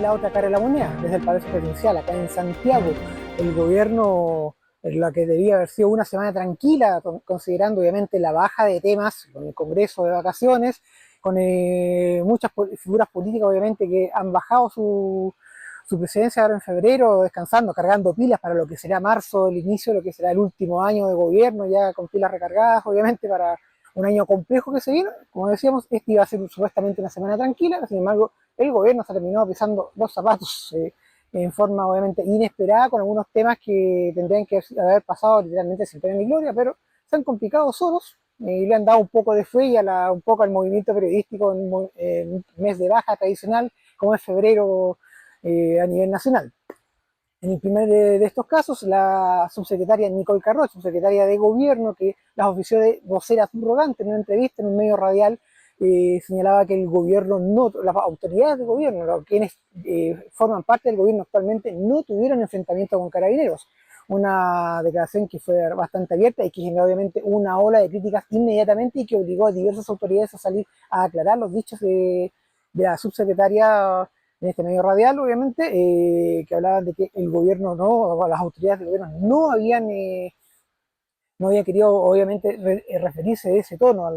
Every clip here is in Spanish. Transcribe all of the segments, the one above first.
la otra cara de la moneda, desde el Palacio Presidencial, acá en Santiago. El gobierno, en lo que debía haber sido una semana tranquila, considerando obviamente la baja de temas, con el Congreso de vacaciones, con muchas figuras políticas obviamente que han bajado su presidencia ahora en febrero, descansando, cargando pilas para lo que será marzo, el inicio de lo que será el último año de gobierno, ya con pilas recargadas, obviamente, para un año complejo que se viene. Como decíamos, este iba a ser supuestamente una semana tranquila, sin embargo, el gobierno se ha terminado pisando los zapatos en forma obviamente inesperada, con algunos temas que tendrían que haber pasado literalmente sin pena ni gloria, pero se han complicado solos y le han dado un poco de fe y un poco al movimiento periodístico en un mes de baja tradicional, como es febrero a nivel nacional. En el primer de estos casos, la subsecretaria Nicole Carroch, subsecretaria de Gobierno, que las ofició de vocera subrogante en una entrevista en un medio radial, señalaba que el gobierno, no, las autoridades del gobierno, quienes forman parte del gobierno actualmente, no tuvieron enfrentamiento con carabineros. Una declaración que fue bastante abierta y que generó obviamente una ola de críticas inmediatamente y que obligó a diversas autoridades a salir a aclarar los dichos de la subsecretaria en este medio radial, obviamente, que hablaban de que el gobierno no, o las autoridades del gobierno no habían querido, obviamente, referirse de ese tono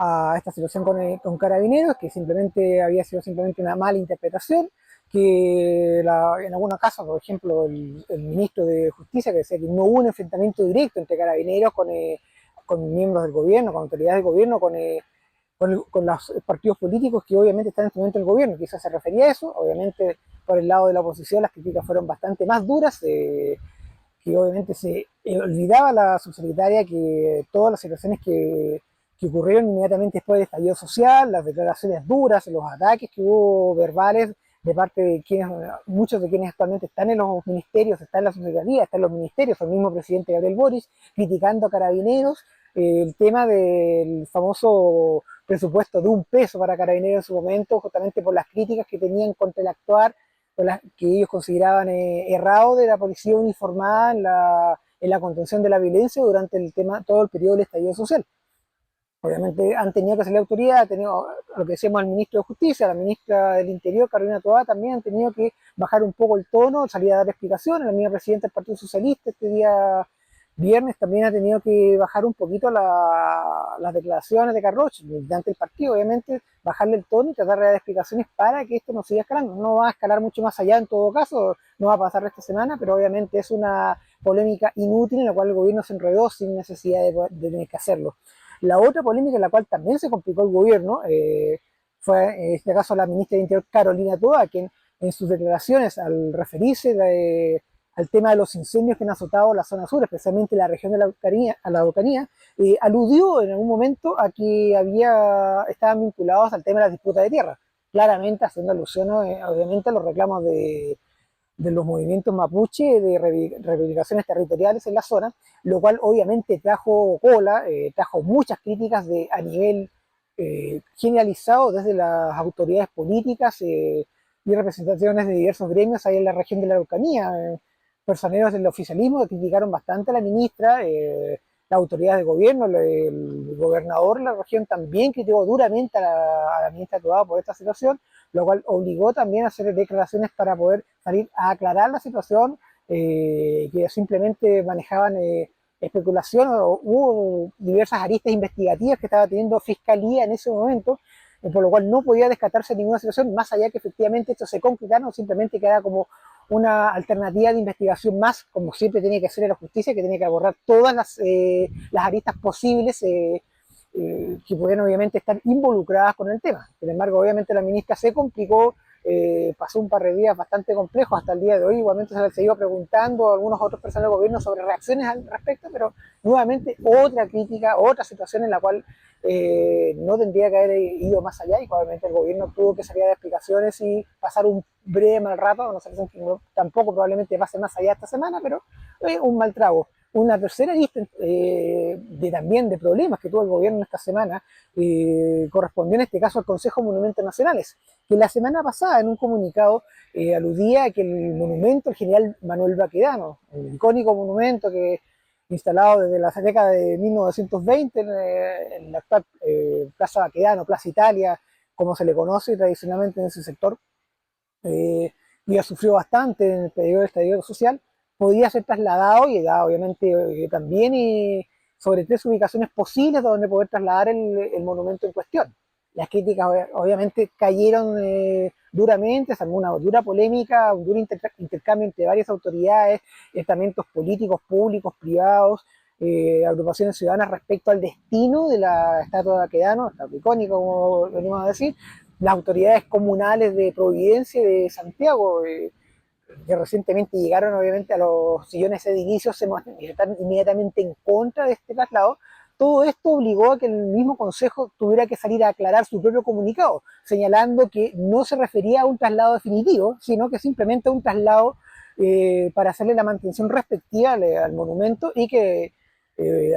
a esta situación con carabineros, que simplemente había sido simplemente una mala interpretación, que en algunos casos, por ejemplo, el ministro de Justicia, que decía que no hubo un enfrentamiento directo entre carabineros con miembros del gobierno, con autoridades del gobierno, con los partidos políticos que obviamente están en este momento en el gobierno. Quizás se refería a eso. Obviamente por el lado de la oposición las críticas fueron bastante más duras, que obviamente se olvidaba la subsecretaria que todas las situaciones que ocurrieron inmediatamente después del estallido social, las declaraciones duras, los ataques que hubo verbales de parte de muchos de quienes actualmente están en los ministerios, están en la subsecretaría, están en los ministerios, el mismo presidente Gabriel Boric, criticando a carabineros, el tema del famoso presupuesto de $1 para carabineros en su momento, justamente por las críticas que tenían contra el actuar, que ellos consideraban errado de la policía uniformada en la contención de la violencia durante todo el periodo del estallido social. Obviamente han tenido que salir autoridades, ha tenido, lo que decíamos, al ministro de Justicia, la ministra del Interior, Carolina Toá, también han tenido que bajar un poco el tono, salir a dar explicaciones. La misma presidenta del Partido Socialista este día viernes también ha tenido que bajar un poquito las declaraciones de Carroch, militante del partido, obviamente, bajarle el tono y tratar de dar explicaciones para que esto no siga escalando. No va a escalar mucho más allá en todo caso, no va a pasar esta semana, pero obviamente es una polémica inútil en la cual el gobierno se enredó sin necesidad de tener que hacerlo. La otra polémica en la cual también se complicó el gobierno fue, en este caso, la ministra de Interior, Carolina Toa, quien en sus declaraciones, al referirse al tema de los incendios que han azotado la zona sur, especialmente la región de la Araucanía, aludió en algún momento a que estaban vinculados al tema de la disputa de tierra, claramente haciendo alusión obviamente a los reclamos de los movimientos mapuche de reivindicaciones territoriales en la zona, lo cual obviamente trajo cola, trajo muchas críticas a nivel generalizado desde las autoridades políticas y representaciones de diversos gremios ahí en la región de la Araucanía. Personeros del oficialismo criticaron bastante a la ministra, las autoridades de gobierno, el gobernador de la región también criticó duramente a la ministra Toá por esta situación, lo cual obligó también a hacer declaraciones para poder salir a aclarar la situación, que simplemente manejaban especulación, o hubo diversas aristas investigativas que estaba teniendo Fiscalía en ese momento, por lo cual no podía descartarse ninguna situación, más allá que efectivamente esto se concretara o simplemente quedara como una alternativa de investigación más, como siempre tiene que hacer la justicia, que tiene que abordar todas las aristas posibles que pueden obviamente estar involucradas con el tema. Sin embargo, obviamente la ministra se complicó, pasó un par de días bastante complejos hasta el día de hoy. Igualmente se le seguido preguntando a algunos otros personas del gobierno sobre reacciones al respecto, pero nuevamente otra crítica, otra situación en la cual no tendría que haber ido más allá, y probablemente el gobierno tuvo que salir a dar explicaciones y pasar un breve mal rato. No sé, tampoco probablemente pase más allá esta semana, pero un mal trago. Una tercera lista también de problemas que tuvo el gobierno esta semana correspondió en este caso al Consejo de Monumentos Nacionales, que la semana pasada en un comunicado aludía a que el monumento, el general Manuel Baquedano, el icónico monumento que instalado desde la década de 1920 en la actual Plaza Baquedano, Plaza Italia, como se le conoce tradicionalmente en ese sector, ya sufrió bastante en el periodo del estallido social, podía ser trasladado y da obviamente también sobre 3 ubicaciones posibles donde poder trasladar el monumento en cuestión. Las críticas obviamente cayeron duramente, se armó una dura polémica, un duro intercambio entre varias autoridades, estamentos políticos, públicos, privados, agrupaciones ciudadanas respecto al destino de la estatua de Baquedano, estatua icónica como venimos a decir, las autoridades comunales de Providencia y de Santiago, que recientemente llegaron obviamente a los sillones edilicios, se manifestaron inmediatamente en contra de este traslado. Todo esto obligó a que el mismo Consejo tuviera que salir a aclarar su propio comunicado, señalando que no se refería a un traslado definitivo, sino que simplemente a un traslado para hacerle la mantención respectiva al monumento y que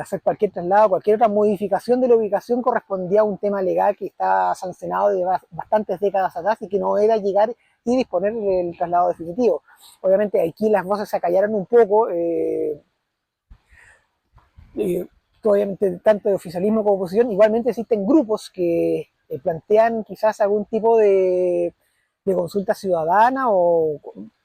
hacer cualquier traslado, cualquier otra modificación de la ubicación correspondía a un tema legal que está sancionado de bastantes décadas atrás y que no era llegar y disponer del traslado definitivo. Obviamente aquí las voces se acallaron un poco, eh, obviamente tanto de oficialismo como oposición, igualmente existen grupos que plantean quizás algún tipo de consulta ciudadana,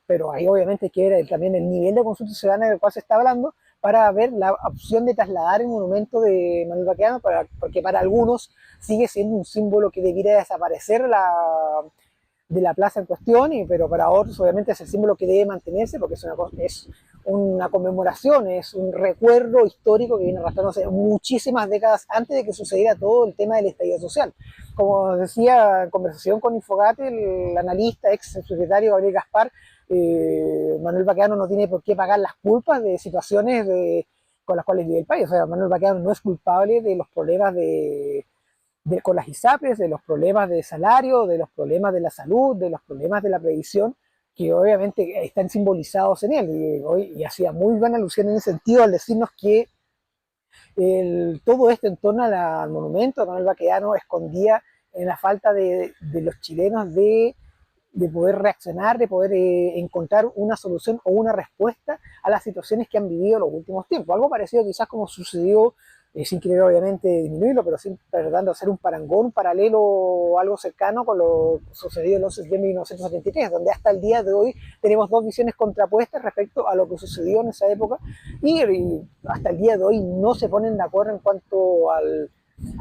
pero ahí obviamente hay que ver también el nivel de consulta ciudadana del cual se está hablando para ver la opción de trasladar el monumento de Manuel Baquedano, porque para algunos sigue siendo un símbolo que debiera desaparecer de la plaza en cuestión, pero para otros obviamente es el símbolo que debe mantenerse porque es una conmemoración, es un recuerdo histórico que viene arrastrándose muchísimas décadas antes de que sucediera todo el tema del estallido social. Como decía en conversación con Infogate, el analista, ex secretario Gabriel Gaspar, Manuel Baquedano no tiene por qué pagar las culpas de situaciones con las cuales vive el país. O sea, Manuel Baquedano no es culpable de los problemas con las ISAPRES, de los problemas de salario, de los problemas de la salud, de los problemas de la previsión, que obviamente están simbolizados en él. Y hacía muy buena alusión en ese sentido al decirnos que todo esto en torno al monumento de Manuel Baquedano escondía en la falta de los chilenos de poder reaccionar, de poder encontrar una solución o una respuesta a las situaciones que han vivido en los últimos tiempos. Algo parecido quizás como sucedió, sin querer obviamente disminuirlo, pero sin tratando de hacer un parangón, un paralelo o algo cercano con lo sucedido el 11 de septiembre de 1973, donde hasta el día de hoy tenemos dos visiones contrapuestas respecto a lo que sucedió en esa época y hasta el día de hoy no se ponen de acuerdo en cuanto al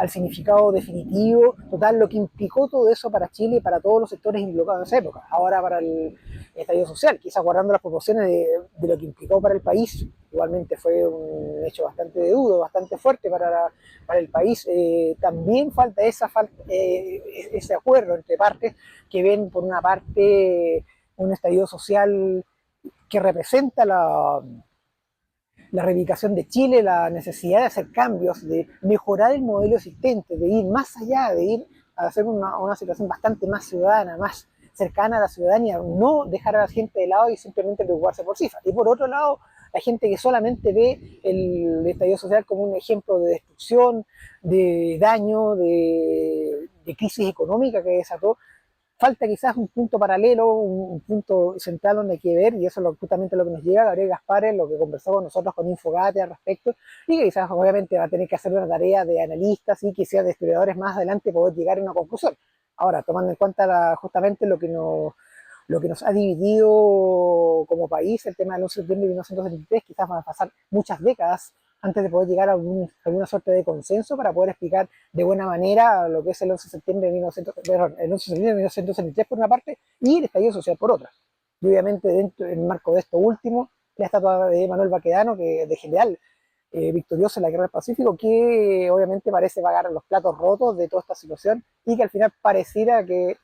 significado definitivo, total, lo que implicó todo eso para Chile y para todos los sectores involucrados en esa época. Ahora para el estallido social, quizás guardando las proporciones de lo que implicó para el país, igualmente fue un hecho bastante de dudo, bastante fuerte para el país. También falta ese acuerdo entre partes que ven por una parte un estallido social que representa la reivindicación de Chile, la necesidad de hacer cambios, de mejorar el modelo existente, de ir más allá, de ir a hacer una situación bastante más ciudadana, más cercana a la ciudadanía, no dejar a la gente de lado y simplemente preocuparse por cifras. Y por otro lado, la gente que solamente ve el estallido social como un ejemplo de destrucción, de daño, de crisis económica que desató, falta quizás un punto paralelo, un punto central donde hay que ver, y eso es justamente lo que nos llega Gabriel Gaspar, lo que conversó con nosotros con Infogate al respecto, y que quizás obviamente va a tener que hacer una tarea de analistas y quizás de historiadores más adelante poder llegar a una conclusión. Ahora, tomando en cuenta justamente lo que nos ha dividido como país, el tema del 11 de septiembre de 1973, quizás van a pasar muchas décadas antes de poder llegar a alguna suerte de consenso para poder explicar de buena manera lo que es el 11 de septiembre de 1973 por una parte y el estallido social por otra. Y obviamente dentro del marco de esto último, la estatua de Manuel Baquedano, que de general victorioso en la guerra del Pacífico, que obviamente parece pagar los platos rotos de toda esta situación y que al final pareciera que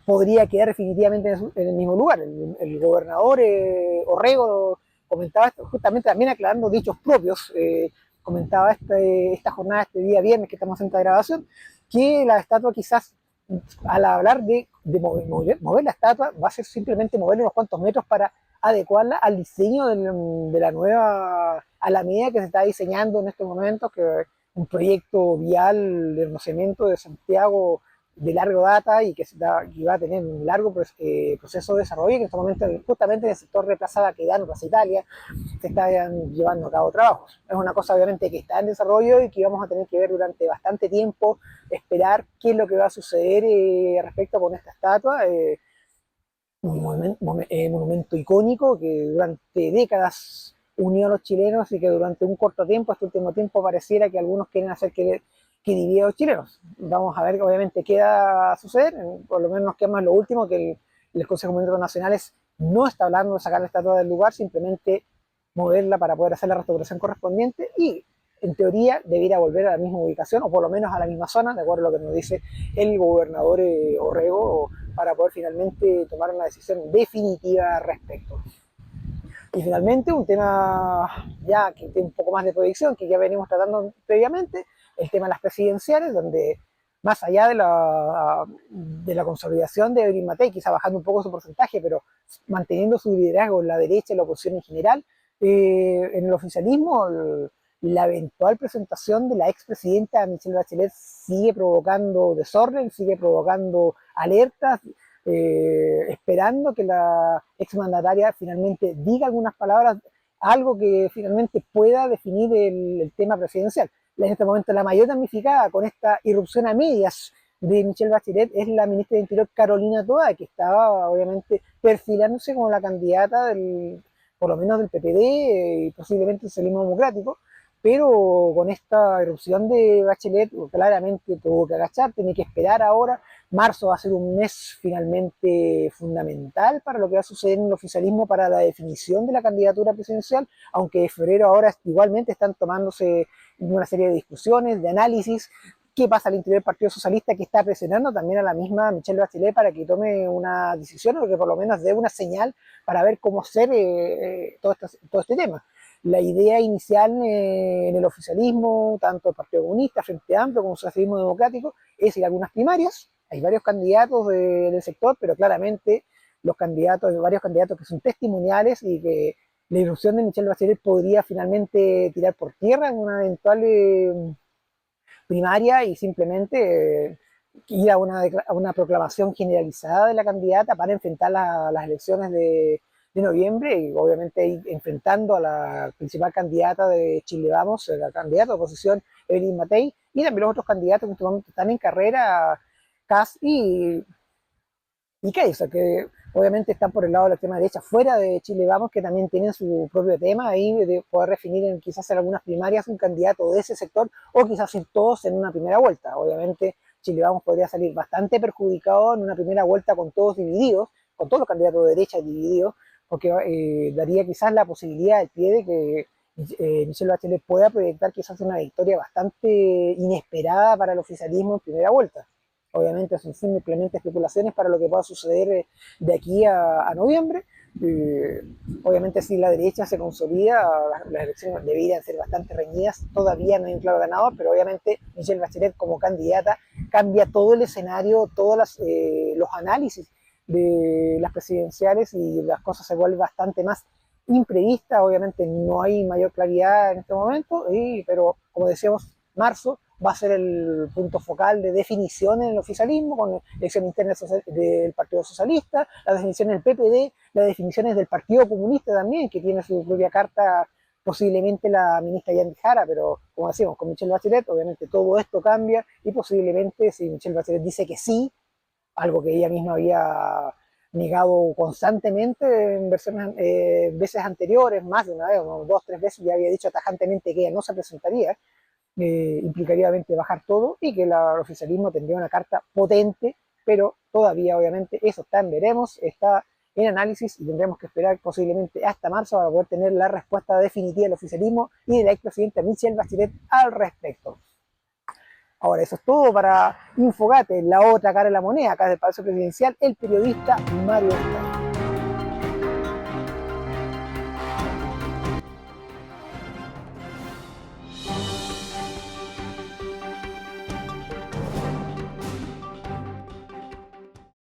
podría quedar definitivamente en el mismo lugar. El gobernador Orrego comentaba esto, justamente también aclarando dichos propios, comentaba esta jornada, este día viernes que estamos en esta grabación, que la estatua quizás al hablar de mover la estatua va a ser simplemente mover unos cuantos metros para adecuarla al diseño de la nueva Alameda que se está diseñando en estos momentos, que es un proyecto vial de hermosamiento de Santiago de larga data y que va a tener un largo proceso de desarrollo, y que en este momento justamente en el sector de Plaza Baquedano, Plaza Italia, se están llevando a cabo trabajos. Es una cosa obviamente que está en desarrollo y que vamos a tener que ver durante bastante tiempo, esperar qué es lo que va a suceder respecto con esta estatua. monumento icónico que durante décadas unió a los chilenos y que durante un corto tiempo, este último tiempo, pareciera que algunos quieren hacer que divida a los chilenos. Vamos a ver, obviamente, qué va a suceder. Por lo menos nos queda más lo último, que el Consejo Mundial Nacionales no está hablando de sacar la estatua del lugar, simplemente moverla para poder hacer la restauración correspondiente y, en teoría, debiera volver a la misma ubicación o por lo menos a la misma zona, de acuerdo a lo que nos dice el gobernador Orrego, para poder finalmente tomar una decisión definitiva al respecto. Y finalmente, un tema ya que tiene un poco más de proyección, que ya venimos tratando previamente, el tema de las presidenciales, donde más allá de la consolidación de Evelyn Matei, quizá bajando un poco su porcentaje, pero manteniendo su liderazgo en la derecha y la oposición en general, en el oficialismo, la eventual presentación de la expresidenta Michelle Bachelet sigue provocando desorden, sigue provocando alertas, esperando que la exmandataria finalmente diga algunas palabras, algo que finalmente pueda definir el tema presidencial. En este momento la mayor damnificada con esta irrupción a medias de Michelle Bachelet es la ministra de Interior Carolina Toa, que estaba obviamente perfilándose como la candidata por lo menos del PPD y posiblemente del Socialismo Democrático, pero con esta erupción de Bachelet claramente tuvo que agachar, tiene que esperar ahora. Marzo va a ser un mes finalmente fundamental para lo que va a suceder en el oficialismo para la definición de la candidatura presidencial, aunque en febrero ahora igualmente están tomándose una serie de discusiones, de análisis. ¿Qué pasa al interior del Partido Socialista, que está presionando también a la misma Michelle Bachelet para que tome una decisión o que por lo menos dé una señal para ver cómo hacer todo este tema? La idea inicial en el oficialismo, tanto el Partido Comunista, Frente Amplio como el Socialismo Democrático, es ir a algunas primarias. Hay varios candidatos del sector, pero claramente varios candidatos que son testimoniales y que la irrupción de Michelle Bachelet podría finalmente tirar por tierra en una eventual primaria y simplemente ir a una proclamación generalizada de la candidata para enfrentar las elecciones de noviembre y obviamente ir enfrentando a la principal candidata de Chile Vamos, la candidata de oposición Evelyn Matei, y también los otros candidatos que en este momento están en carrera, Kass y Kaiser, que obviamente están por el lado de la extrema derecha, fuera de Chile Vamos, que también tienen su propio tema ahí de poder definir quizás en algunas primarias un candidato de ese sector o quizás ir todos en una primera vuelta. Obviamente Chile Vamos podría salir bastante perjudicado en una primera vuelta con todos divididos, con todos los candidatos de derecha divididos, porque daría quizás la posibilidad al pie de que Michelle Bachelet pueda proyectar quizás una victoria bastante inesperada para el oficialismo en primera vuelta. Obviamente son simplemente especulaciones para lo que pueda suceder de aquí a noviembre. Obviamente si la derecha se consolida, las elecciones deberían ser bastante reñidas. Todavía no hay un claro ganador, pero obviamente Michelle Bachelet como candidata cambia todo el escenario, todos los análisis de las presidenciales y las cosas se vuelven bastante más imprevistas. Obviamente no hay mayor claridad en este momento, pero como decíamos, marzo va a ser el punto focal de definición en el oficialismo, con la elección interna del Partido Socialista, las definiciones del PPD, las definiciones del Partido Comunista también, que tiene su propia carta, posiblemente la ministra Yandy Jara, pero como decimos, con Michelle Bachelet, obviamente todo esto cambia y posiblemente si Michelle Bachelet dice que sí, algo que ella misma había negado constantemente en veces anteriores, más de una vez, unos 2 o 3 veces, ya había dicho tajantemente que ella no se presentaría, implicaría obviamente bajar todo y que el oficialismo tendría una carta potente, pero todavía obviamente eso está en veremos, está en análisis y tendremos que esperar posiblemente hasta marzo para poder tener la respuesta definitiva del oficialismo y de la expresidenta Michelle Bachelet al respecto. Ahora, eso es todo para Infogate, la otra cara de la moneda, acá del Palacio Presidencial, el periodista Mario Estado.